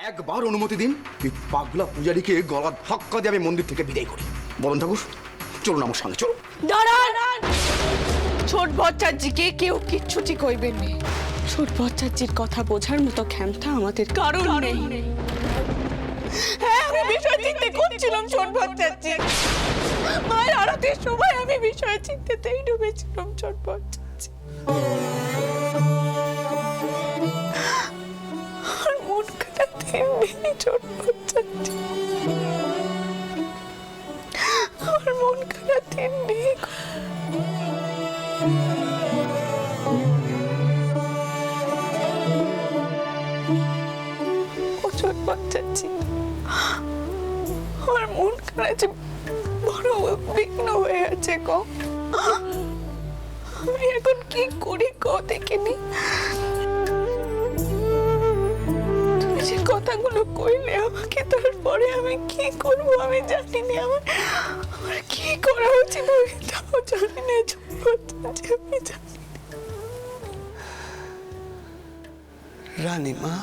একবার অনুমতি দিন, এই পাগলা পূজারীকে গলা ধাক্কা দিয়ে আমি মন্দির থেকে বিদায় করি। বলুন ঠাকুর, চলুন আমার সঙ্গে, চলুন। দাঁড়ান, ছোট বচ্চাজিকে কেউ কিচ্ছুটি কইবেন না। ছোট বচ্চাজির কথা বোঝার মতো ক্ষমতা আমাদের কারণ নেই। হ্যাঁ, আমি বিষয় চিন্তা করছিলাম ছোট বচ্চাজি। মায়ের আরতির সময় আমি বিষয় চিন্তাতেই ডুবেছিলাম ছোট বচ্চাজি। আর মন খারাপ দিন ছোট বচ্চাজি। আমার মন খারাপ দিন নেই। ছোট বাচ্চাছি, আমার মন খারাপ বড় বিঘ্ন হয়ে আছে। আমি এখন কি করি দেখিনি। তুমি যে কথাগুলো কইলে আমাকে, তারপরে আমি কি করবো আমি জানি না। আমার কি করা উচিত আমি তাও জানি না। ছোট বাচ্চাছি, আমি জানি না। রানীমা,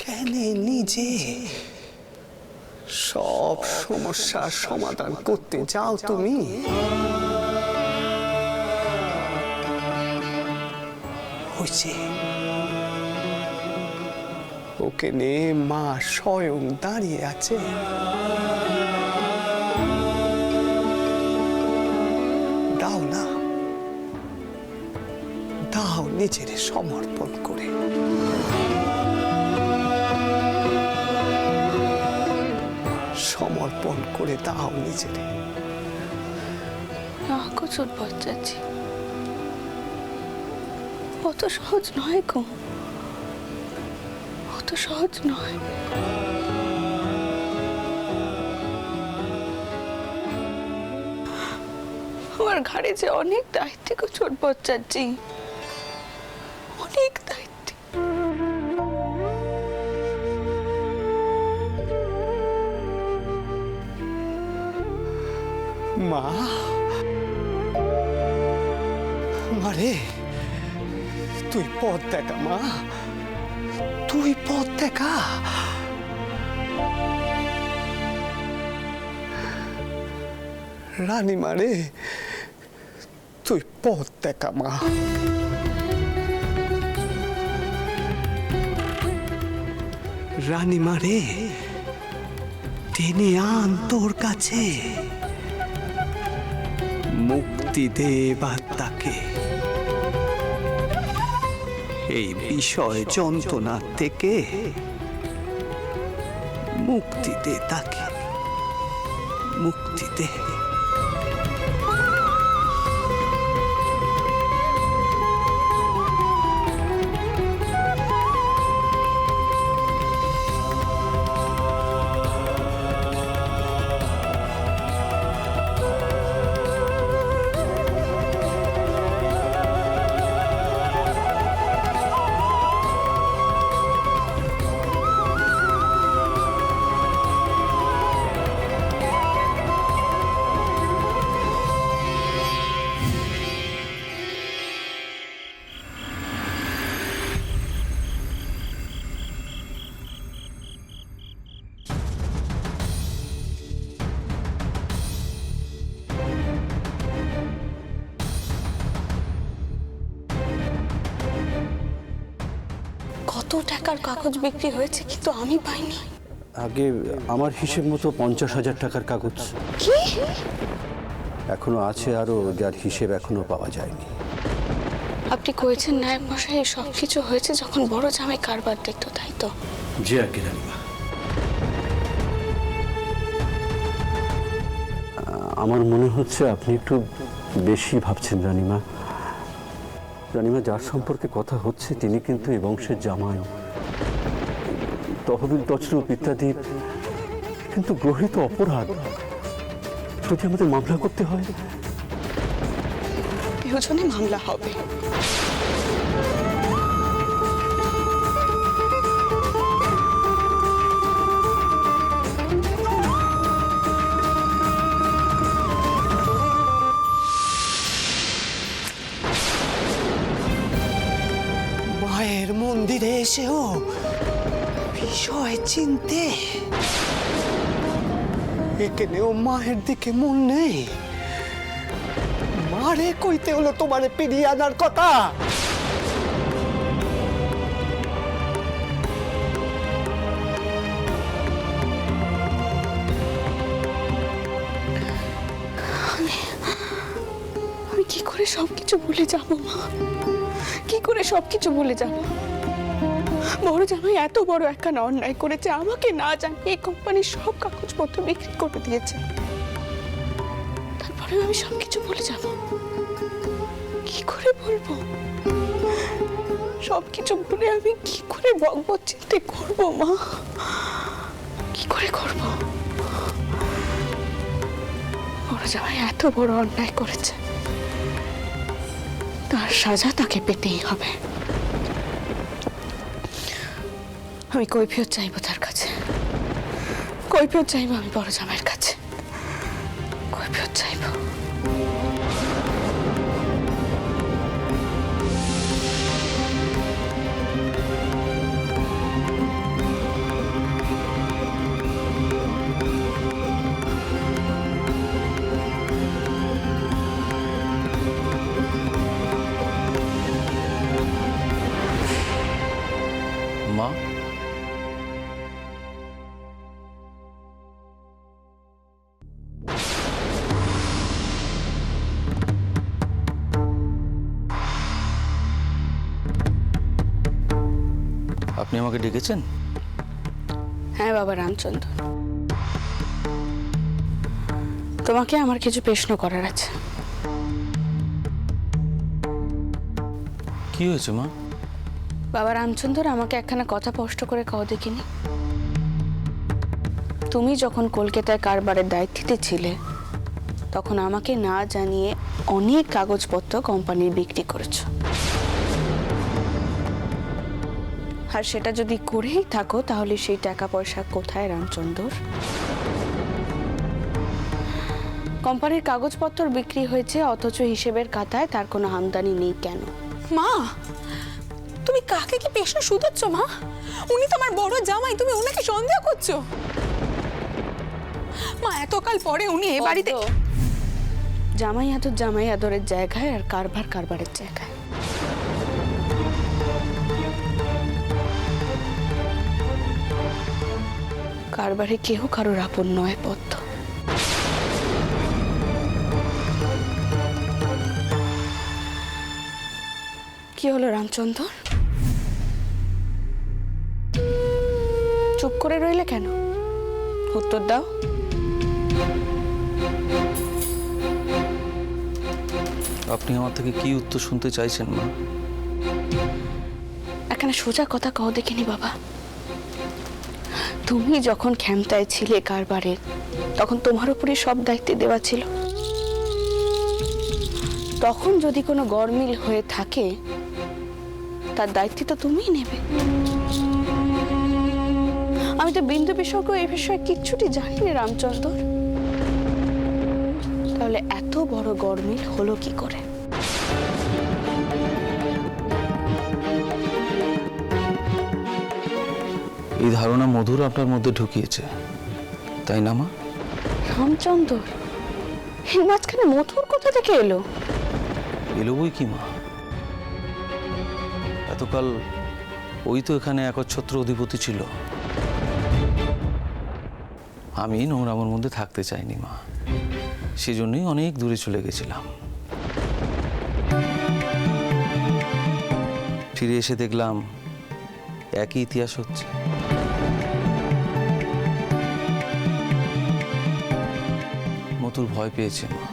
কেন নিজে সব সমস্যার সমাধান করতে যাও তুমি? হয়েছে, ওকে নিয়ে মা স্বয়ং দাঁড়িয়ে আছে। দাও না, দাও নিজের সমর্পণ করে। সমর্পণ করে দাও নিজের। ছোট বাচ্চাছি, অত সহজ নয় গো, অত সহজ নয়। আমার ঘাড়ে যে অনেক দায়িত্ব গো ছোট বাচ্চাছি, অনেক দায়িত্ব। মা, মারে, তুই পথ দেখা মা, তুই পথ দেখা। রানী মারে, তুই পথ দেখা মা। রানী মারে, টেনে আন তোর কাছে, মুক্তি দে এবার তাকে এই বিষয় যন্ত্রণা থেকে। মুক্তি দে তাকে, মুক্তি দে। কত টাকার কাগজ বিক্রি হয়েছে কিন্তু আমি পাইনি। আগে আমার হিসেব মতো 50,000 টাকার কাগজ কি? এখনো আছে, আরো যার হিসেব এখনো পাওয়া যায়নি। আপনি কয়েছেন নায়ক মশাই সবকিছু হয়েছে যখন বড় জামাই কারবার দেখতো, তাই তো? জি আগে রানীমা। আমার মনে হচ্ছে আপনি একটু বেশি ভাবছেন রানীমা। রানীমা, যার সম্পর্কে কথা হচ্ছে তিনি কিন্তু এই বংশের জামাই। তহবিল তছরূপ ইত্যাদি কিন্তু গ্রহিত অপরাধ। যদি আমাদের মামলা করতে হয়, প্রয়োজনে মামলা হবে। মায়ের মায়ের মন্দিরে এসেও বিষয় চিনতে এখানেও মায়ের দিকে মন নেই। মারে কইতে হলো তোমারে পেরিয়ে আনার কথা। আমি কি করে সবকিছু ভুলে যাব মা? কি করে সবকিছু ভুলে যাব? বড় জামাই এত বড় একখানা অন্যায় করেছে, আমাকে না জানিয়ে এই কোম্পানির সব কাগজপত্র বিক্রি করে দিয়েছে। তারপরে আমি সবকিছু ভুলে যাব? কি করে বলবো? সবকিছু ভুলে আমি কি করে ভগবত চিন্তে করবো মা? কি করে করবো? বড় জামাই এত বড় অন্যায় করেছে, তার সাজা তাকে পেতেই হবে। আমি কৈফিয়ত চাইবো তার কাছে, কৈফিয়ত চাইবো আমি বড় জামাইয়ের কাছে, কৈফিয়ত চাইবো। মা, আপনি আমাকে ডেকেছেন? হ্যাঁ বাবা রামচন্দ্র, তোমাকে আমার কিছু প্রশ্ন করার আছে। কি হয়েছে মা? বাবা রামচন্দ্র, আমাকে একখানা কথা স্পষ্ট করে কও দেখিনি। তুমি যখন কলকাতায় কারবারের দায়িত্বে ছিলে, তখন আমাকে না জানিয়ে অনেক কাগজপত্র কোম্পানির বিক্রি করেছো। আর সেটা যদি করেই থাকো, তাহলে সেই টাকা পয়সা কোথায় রামচন্দ্র? কোম্পানির কাগজপত্র বিক্রি হয়েছে, অথচ হিসেবের খাতায় তার কোনো আমদানি নেই কেন? মা, তুমি কাকে কি প্রশ্ন শুধাচ্ছ মা? উনি তো আমার বড় জামাই, তুমি ওনাকে সন্দেহ করছো? মা, এতকাল পরে উনি এ বাড়িতে জামাই আদর জামাই আদরের জায়গায়, আর কারবার কারবারের জায়গায়। কারবারে কেউ কারোর আপন নয় পদ্ম। কি হলো রামচন্দ্র? চুপ করে রইলে কেন? উত্তর দাও। আপনি আমার থেকে কি উত্তর শুনতে চাইছেন মা? এখানে সোজা কথা কও দেখিনি বাবা। তুমি যখন ক্ষমতায় ছিলে কারবারের, তখন তোমার উপরে সব দায়িত্ব দেওয়া ছিল। তখন যদি কোনো গরমিল হয়ে থাকে, তার দায়িত্ব তো তুমিই নেবে। আমি তো বিন্দু বিসর্গ এই বিষয়ে কিচ্ছুটি জানি না রামচন্দ্র। তাহলে এত বড় গরমিল হলো কি করে? এই ধারণা মধুর আপনার মধ্যে ঢুকিয়েছে, তাই না মা? রামচন্দ্র, এই মাঝখানে মধুর কোথা থেকে এলো? এলো বই কি মা? এতকাল ওই তো এখানে একচ্ছত্র অধিপতি ছিল। আমি নোংরামের মধ্যে থাকতে চাইনি মা, সেজন্যই অনেক দূরে চলে গেছিলাম। ফিরে এসে দেখলাম একই ইতিহাস হচ্ছে। মতুর ভয় পেয়েছে মা,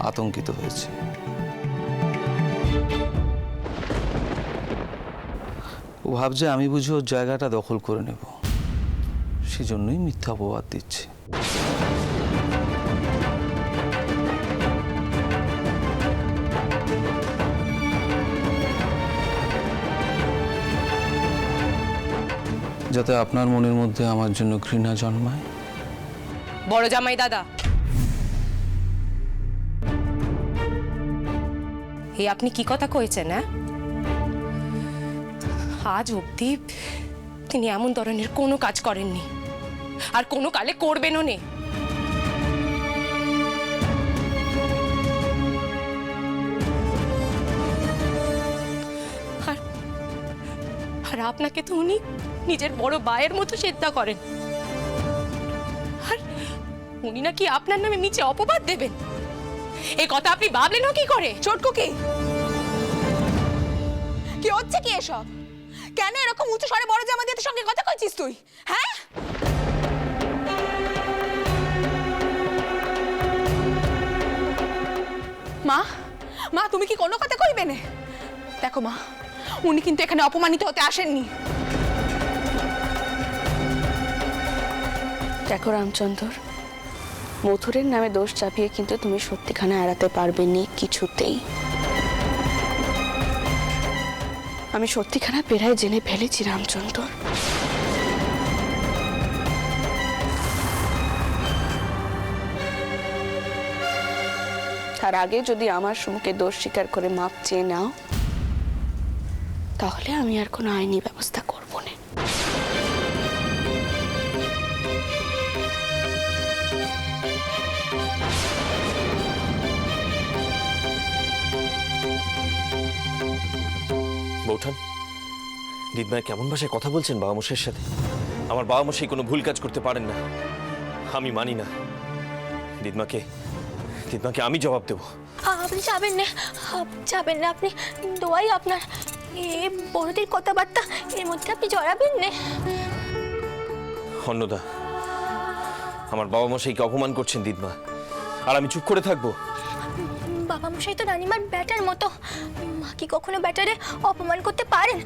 আতঙ্কিত হয়েছে। ও ভাবছে আমি বুঝি ওর জায়গাটা দখল করে নেব, সেজন্যই মিথ্যা অপবাদ দিচ্ছে। যাতে আপনার মনের মধ্যে আমার জন্য ঘৃণা জন্মায়। বড় জামাই দাদা, এই আপনি কি কথা কইছেন? হ্যাঁ, আজ অবধি তিনি এমন ধরনের কোনো কাজ করেননি, আর কোনো কালে করবেনও নে। আর আপনাকে তো উনি নিজের বড় ভাইয়ের মতো শ্রদ্ধা করেন, আর উনি নাকি আপনার নামে মিছে অপবাদ দেবেন, এই কথা আপনি ভাবলেনও কি করে? ছোটকু কি হচ্ছে কি এসব? কেন এরকম উঁচু স্বরে বড় জামাইদের সঙ্গে কথা কইছিস তুই? হ্যাঁ, মা মা তুমি কি কোনো কথা কইবে না? দেখো মা, উনি কিন্তু এখানে অপমানিত হতে আসেননি। দেখো রামচন্দ্র, মথুরের নামে দোষ চাপিয়ে কিন্তু তুমি সত্যিখানা এড়াতে পারবে নি কিছুতেই। আমি সত্যিখানা পেরায় জেনে ফেলেছি রামচন্দ্র। তার আগে যদি আমার সম্মুখে দোষ স্বীকার করে মাপ চেয়ে নাও, তাহলে আমি আর কোনো আইনি ব্যবস্থা করব না। বৌঠান, দিদমায় কেমন ভাষায় কথা বলছেন বাবা মশাইয়ের সাথে? আমার বাবা মশাই কোনো ভুল কাজ করতে পারেন না, আমি মানি না। দিদমাকে আমি জবাব দেব। আপনি যাবেন না, যাবেন না আপনি, দোয়াই আপনার। এ বড়দের কথাবার্তা এর মধ্যে আপনি জড়াবেন না। অন্নদা, আমার বাবা মশাইকে অপমান করছেন দিদমা, আর আমি চুপ করে থাকবো? বাবা মশাই তো রানীমার ব্যাটার মতো, মা কি কখনো ব্যাটারে অপমান করতে পারেন?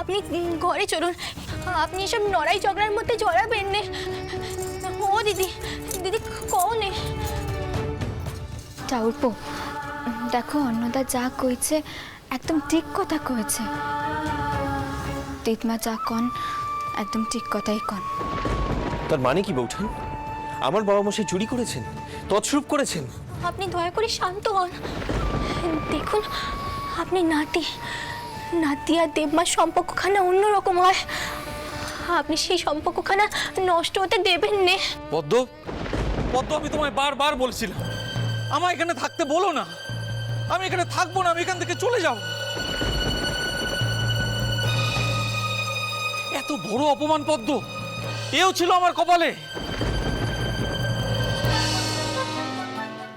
আপনি ঘরে চলুন, আপনি এসব লড়াই ঝগড়ার মধ্যে জড়াবেন না। ও দিদি, দিদি কনে? ঠাকুরপো, দেখো অন্নদা যা কইছে একদম ঠিক কথা কইছে। দিদমা যা কন একদম ঠিক কথাই কন। তার মানে কি বৌঠান? আমার বাবা মশাই চুরি করেছেন, তছরূপ করেছেন? আপনি দয়া করে শান্ত হন। দেখুন, আপনি নাতি আর দেবমার সম্পর্কখানা অন্যরকম হয়, আপনি সেই সম্পর্কখানা নষ্ট হতে দেবেন না। পদ্ম, আমি তোমায় বারবার বলছিলাম আমার এখানে থাকতে বলো না। আমি এখানে থাকবো না, আমি এখান থেকে চলে যাব। এত বড় অপমান পদ্ম, এও ছিল আমার কপালে।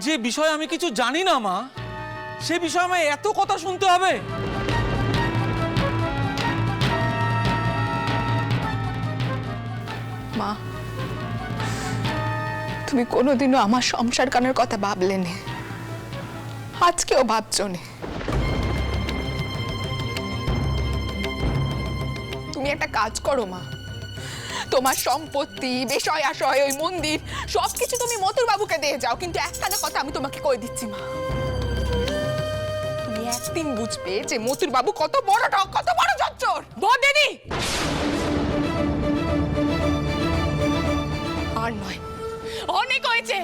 যে বিষয়ে আমি কিছু জানি না মা, সে বিষয়ে আমায় এত কথা শুনতে হবে? মা, তুমি কোনোদিনও আমার সংসার কানের কথা ভাবলে না, আজকেও ভাবছো না। তুমি একটা কাজ করো মা, তোমার সম্পত্তি, বিষয় আশয়, ওই মন্দির সবকিছু তুমি মথুর বাবুকে দিয়ে যাও, কিন্তু একখানা কথা আমি তোমাকে কয়ে দিচ্ছি মা, তুমি একদিন বুঝবে যে মথুর বাবু কত বড় ঠক, কত বড় জচ্চর। বদিদি, আর নয়, অনেক হয়েছে।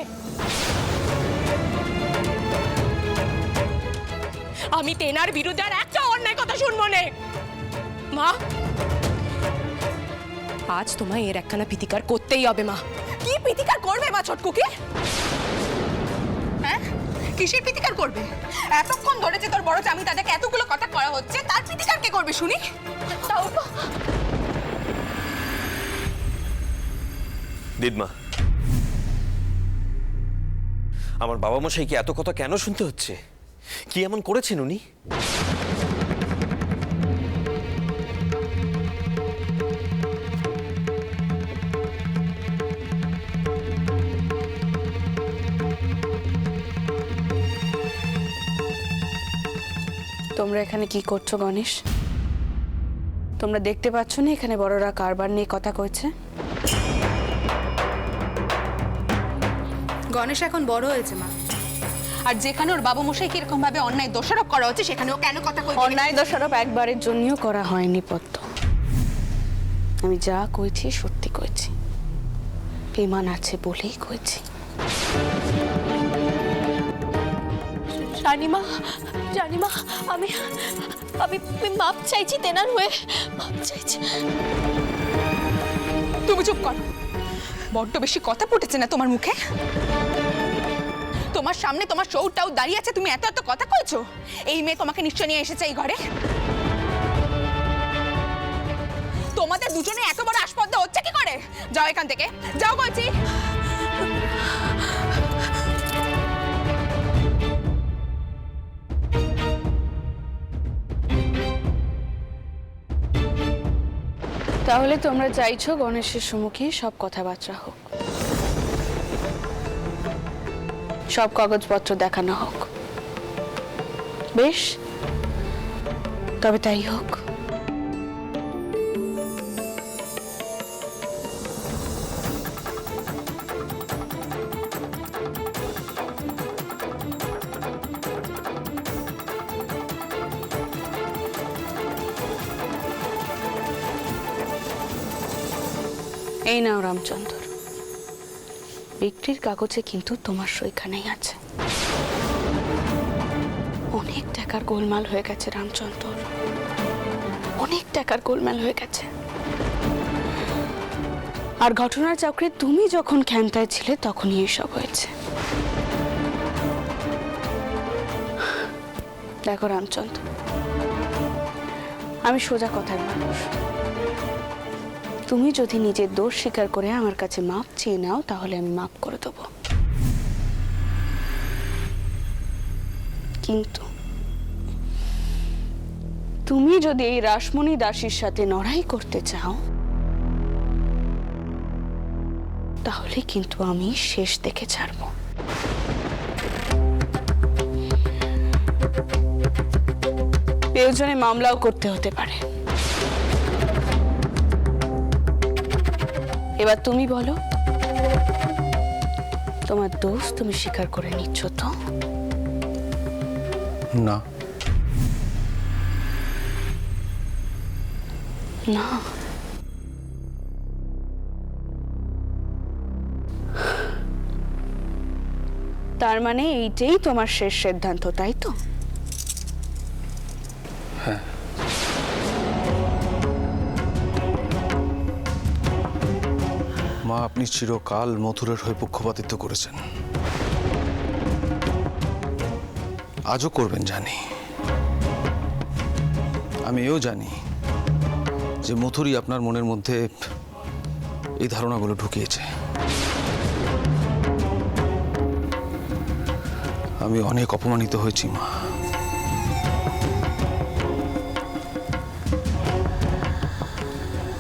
আমি তেনার বিরুদ্ধে আর একটা অন্যায় কথা শুনবো না। মা, আজ তোমায় এর একখানা প্রীতিকার করতেই হবে মা। কি প্রীতিকার করবে মা ছোটকুকে? হ্যাঁ, কিসের প্রীতিকার করবে? এতক্ষণ ধরে যে তোর বড় জামি তাদেরকে এতগুলো কথা করা হচ্ছে, তার প্রীতিকার কে করবে শুনি? দিদমা, আমার বাবা মশাইকে এত কথা কেন শুনতে হচ্ছে? কি এমন করেছেন উনি? তোমরা এখানে কি করছো গণেশ? তোমরা দেখতে পাচ্ছ না এখানে বড়রা কারবার নিয়ে কথা কইছে? গণেশ এখন বড় হয়েছে মা, আর যেখানে ওর বাবু মশাই কিরকম ভাবে অন্যায় দোষারোপ করা হচ্ছে, সেখানে ও কেন কথা কইবে? অন্যায় দোষারোপ একবারের জন্যও করা হয়নি পদ্ম। আমি যা কইছি সত্যি কইছি, বেমান আছে বলেই কইছি। রানীমা রানীমা আমি আমি মাপ চাইছি তেনার হয়ে, মাপ চাইছি। তুমি চুপ কর, বড্ড বেশি কথা ফুটেছে না তোমার মুখে? তোমার সামনে তোমার শৌরটাও দাঁড়িয়ে আছে, তুমি এত এত কথা কইছো? এই মেয়ে তোমাকে নিশ্চয় নিয়ে এসেছে এই ঘরে। তোমাদের দুজনে এত বড় আসপদ্দা হচ্ছে কি করে? যাও এখান থেকে, যাও বলছি। তাহলে তোমরা চাইছো গণেশের সম্মুখে সব কথাবার্তা হোক, সব কাগজপত্র দেখানো হোক। বেশ, তবে তাই হোক। এই নাও রামচন্দ্র, বিক্রির কাগজে কিন্তু তোমার সইখানেই আছে। অনেক টাকার গোলমাল হয়ে গেছে রামচন্দ্র, অনেক টাকার গোলমাল হয়ে গেছে। আর ঘটনার চক্রে তুমি যখন ক্ষমতায় ছিলে তখনই এসব হয়েছে। দেখো রামচন্দ্র, আমি সোজা কথার মানুষ। তুমি যদি নিজের দোষ স্বীকার করে আমার কাছে মাপ চেয়ে নাও তাহলে আমি মাপ করে দেব, কিন্তু তুমি যদি এই রাসমণি দাসীর সাথে লড়াই করতে চাও তাহলে কিন্তু আমি শেষ দেখে ছাড়ব। প্রয়োজনে মামলাও করতে হতে পারে। এবার তুমি বলো, তোমার দোষ তুমি স্বীকার করে নিচ্ছ তো? না। না, তার মানে এইটাই তোমার শেষ সিদ্ধান্ত, তাই তো? হ্যাঁ। মা, আপনি চিরকাল মথুরের হয়ে পক্ষপাতিত্ব করেছেন, আজও করবেন জানি। আমি এও জানি যে মথুরই আপনার মনের মধ্যে এই ধারণাগুলো ঢুকিয়েছে। আমি অনেক অপমানিত হয়েছি মা।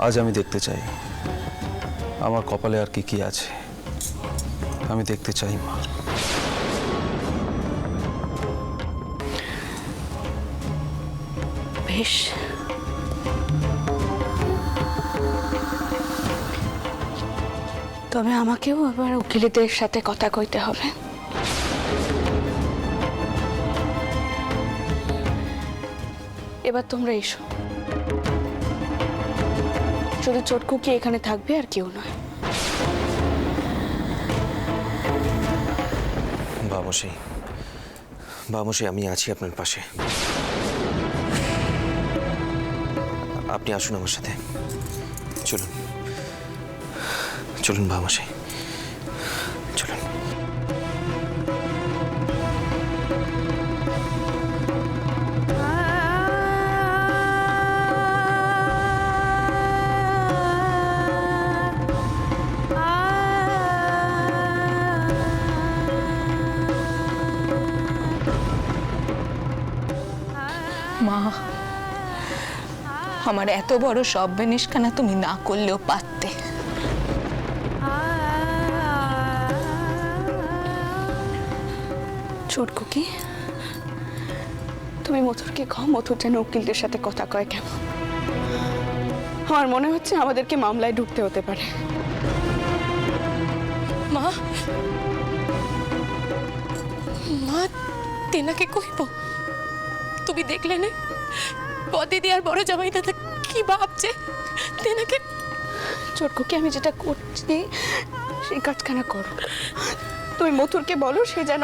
আজ আমি দেখতে চাই আমার কপালে আর কি কি আছে। আমি দেখতে চাই মা। বেশ, তবে আমাকেও আবার উকিলদের সাথে কথা কইতে হবে। এবার তোমরা এসো, শুধু চটকু কি এখানে থাকবে আর কেউ নয়। বামশাই, আমি আছি আপনার পাশে। আপনি আসুন আমার সাথে, চলুন চলুন বামশাই, চলুন। মা, আমার এত বড় সব্যনিষ্কানা তুমি না করলেও পারতে। চটকু কি তুমি মথুরকে খাও? মথুর যেন উকিলদের সাথে কথা কয় কেন? আমার মনে হচ্ছে আমাদেরকে মামলায় ঢুকতে হতে পারে। মা, মা তেনাকে কইব? তুমি দেখলে না বদিদি আর বড় জামাই দাদা কি ভাবছে তেনাকে? চটকুকে আমি যেটা করছি সেই কাজখানা করো। তুমি মথুরকে বলো সে যেন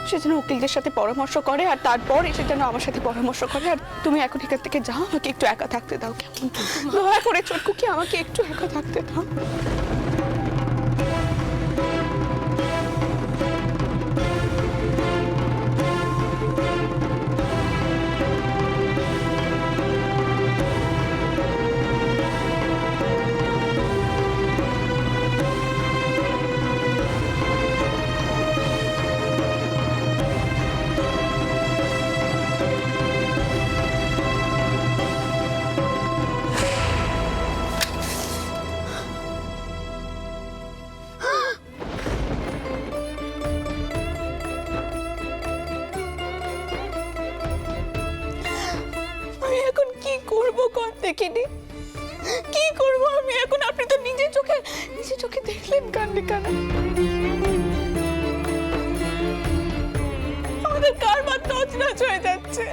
সে যেন উকিলদের সাথে পরামর্শ করে আর তারপর এসে যেন আমার সাথে পরামর্শ করে। আর তুমি এখন এখান থেকে যাও, আমাকে একটু একা থাকতে দাও কেমন? দয়া করে ছোটকু কি আমাকে একটু একা থাকতে দাও। আমি এখন কি করব কোন দেখিনি, কি করব আমি এখন? আপনি তো নিজে চোখে দেখলেন কান্দি কানা। আমাদের কারবার তছনছ হয়ে যাচ্ছে,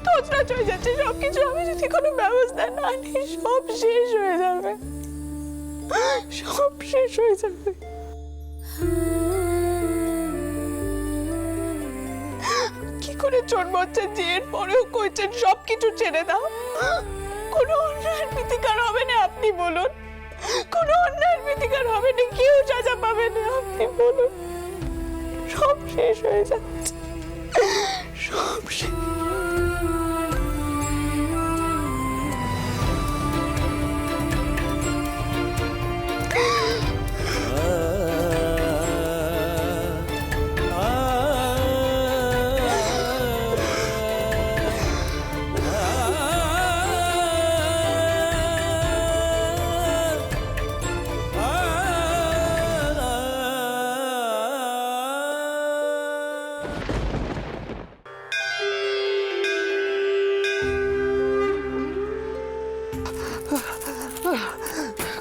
তছনছ হয়ে যাচ্ছে সবকিছু। আমি যদি কোনো ব্যবস্থা না নিই সব শেষ হয়ে যাবে, সব শেষ হয়ে যাবে। কি করে চোট বাচ্চা যে এর পরেও কইছেন সবকিছু ছেড়ে দাও? কোনো অন্যায়ের প্রতিকার হবে না আপনি বলুন, কোনো অন্যায়ের প্রতিকার হবে না, কেউ সাজা পাবে না আপনি বলুন। সব শেষ হয়ে যাচ্ছে, সব শেষ।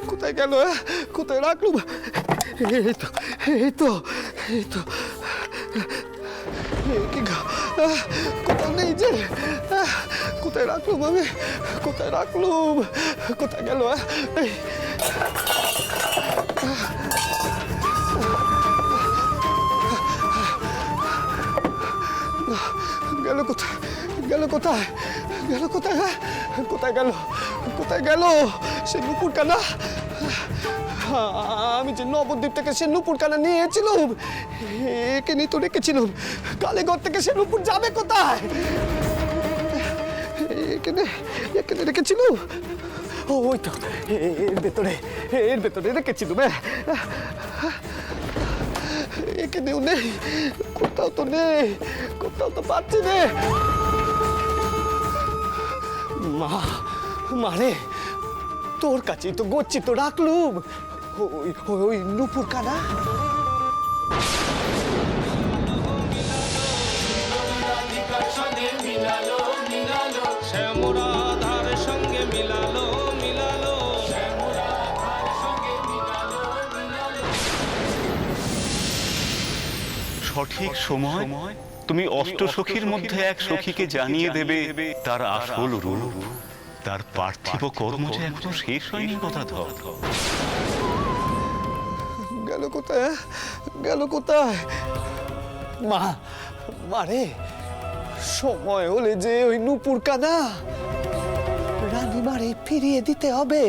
কোথায় গেল? কোথায় রাখলুম? এই তো এই তো এই তো কোথাও নেই যে, কোথায় রাখলুম আমি? কোথায় রাখলুম? কোথায় গেল? গেল কোথায়? গেল কোথায়? গেল কোথায়? কোথায় গেল? কোথায় গেল সে নুপুর কানা? আমি যে নবদ্বীপ থেকে সে নুপুর কানা নিয়েছিলাম, একে নিয়ে তো রেখেছিলাম। কালীগড় থেকে সে নুপুর যাবে কোথায়? এখানে রেখেছিলাম। ওই তো এর ভেতরে রেখেছিলাম। এখানেও নেই, কোথাও তো নেই, কোথাও তো পাচ্ছি নে। মারে তোর কাছেই তো গচ্ছিত রাখলুম, ওই নুপুর কানা। সঠিক সময় তুমি অষ্টসখীর মধ্যে এক সখীকে জানিয়ে দেবে তার আসল রূপ, তার পার্থিব কর্ম যে এখনো শেষ হয়নি কথা ধর। গেল কোথায়? গেল কোথায়? মারে সময় হলে যে ওই নুপুর কানা রানীমারে ফিরিয়ে দিতে হবে।